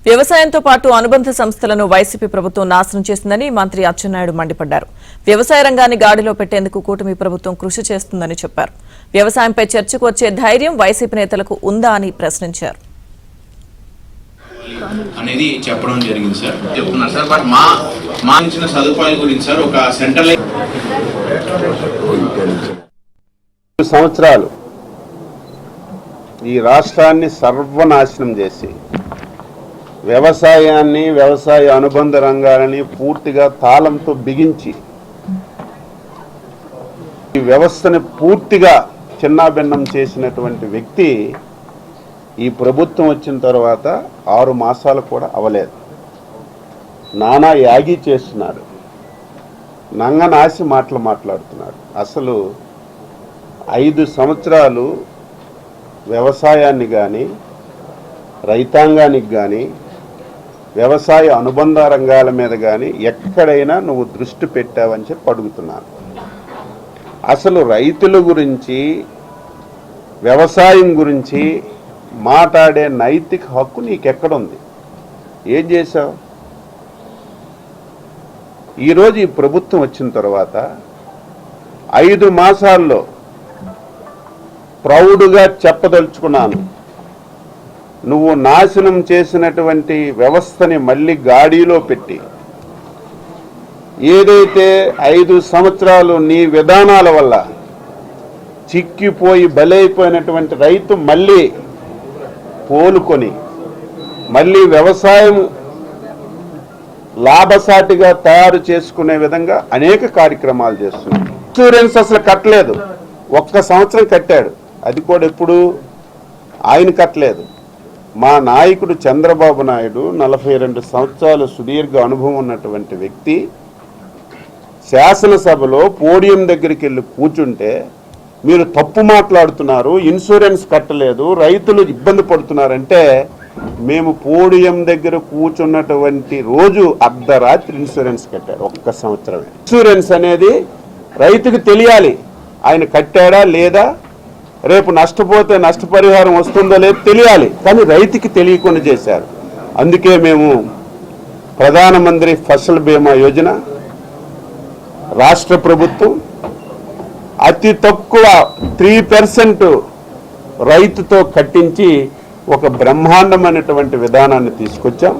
వ్యవసాయంతో పాటు అనుబంధ సంస్థలను వైసీపీ ప్రభుత్వం నాశనం చేసిందని మంత్రి అచ్చెన్నాయుడు మండిపడ్డారు. వ్యవసాయ రంగాన్ని గాడిలో పెట్టేందుకు కూటమి ప్రభుత్వం కృషి చేస్తుందని చెప్పారు. వ్యవసాయంపై చర్చకు వచ్చే ధైర్యం వైసీపీ నేతలకు ఉందా అని ప్రశ్నించారు. అనేది చెప్పడం జరిగింది సార్. చెప్తున్నారు సార్. బట్ మా ఇచ్చిన సదుపాయాల గురించి సార్ ఒక సెంట్రల్ సంవత్సరాలు ఈ రాష్ట్రాన్ని సర్వనాశనం చేసి వ్యవసాయాన్ని, వ్యవసాయ అనుబంధ రంగాలని పూర్తిగా తాళంతో బిగించి ఈ వ్యవస్థని పూర్తిగా చిన్నాభిన్నం చేసినటువంటి వ్యక్తి ఈ ప్రభుత్వం వచ్చిన తర్వాత 6 మాసాలు కూడా అవలేదు. నానా యాగి చేస్తున్నాడు, నంగనాసి మాటలు మాట్లాడుతున్నాడు. అసలు 5 సంవత్సరాలు వ్యవసాయాన్ని కానీ, రైతాంగానికి కానీ, వ్యవసాయ అనుబంధ రంగాల మీద కానీ ఎక్కడైనా నువ్వు దృష్టి పెట్టావని చెప్పి అడుగుతున్నాను. అసలు రైతుల గురించి, వ్యవసాయం గురించి మాట్లాడే నైతిక హక్కు నీకెక్కడుంది? ఏం చేశావు? ఈరోజు ఈ ప్రభుత్వం వచ్చిన తర్వాత 5 మాసాల్లో ప్రౌడ్గా చెప్పదలుచుకున్నాను, నువ్వు నాశనం చేసినటువంటి వ్యవస్థని మళ్ళీ గాడిలో పెట్టి ఏదైతే 5 సంవత్సరాలు నీ విధానాల వల్ల చిక్కిపోయి బలైపోయినటువంటి రైతు మళ్ళీ కోలుకొని మళ్ళీ వ్యవసాయం లాభసాటిగా తయారు చేసుకునే విధంగా అనేక కార్యక్రమాలు చేస్తున్నాడు. ఇన్సూరెన్స్ అసలు కట్టలేదు, 1 సంవత్సరం కట్టాడు, అది కూడా ఎప్పుడు ఆయన కట్టలేదు. మా నాయకుడు చంద్రబాబు నాయుడు 42 సంవత్సరాలు సుదీర్ఘ అనుభవం ఉన్నటువంటి వ్యక్తి శాసనసభలో పోడియం దగ్గరికి వెళ్ళి కూర్చుంటే మీరు తప్పు మాట్లాడుతున్నారు, ఇన్సూరెన్స్ కట్టలేదు, రైతులు ఇబ్బంది పడుతున్నారంటే మేము పోడియం దగ్గర కూర్చున్నటువంటి రోజు అర్ధరాత్రి ఇన్సూరెన్స్ కట్టాడు. 1 సంవత్సరమే. ఇన్సూరెన్స్ అనేది రైతుకు తెలియాలి, ఆయన కట్టాడా లేదా, రేపు నష్టపోతే నష్టపరిహారం వస్తుందో లేదో తెలియాలి, కానీ రైతుకి తెలియకుండా చేశారు. అందుకే మేము ప్రధానమంత్రి ఫసల్ బీమా యోజన రాష్ట్ర ప్రభుత్వం అతి తక్కువ 3% రైతుతో కట్టించి ఒక బ్రహ్మాండమైనటువంటి విధానాన్ని తీసుకొచ్చాం.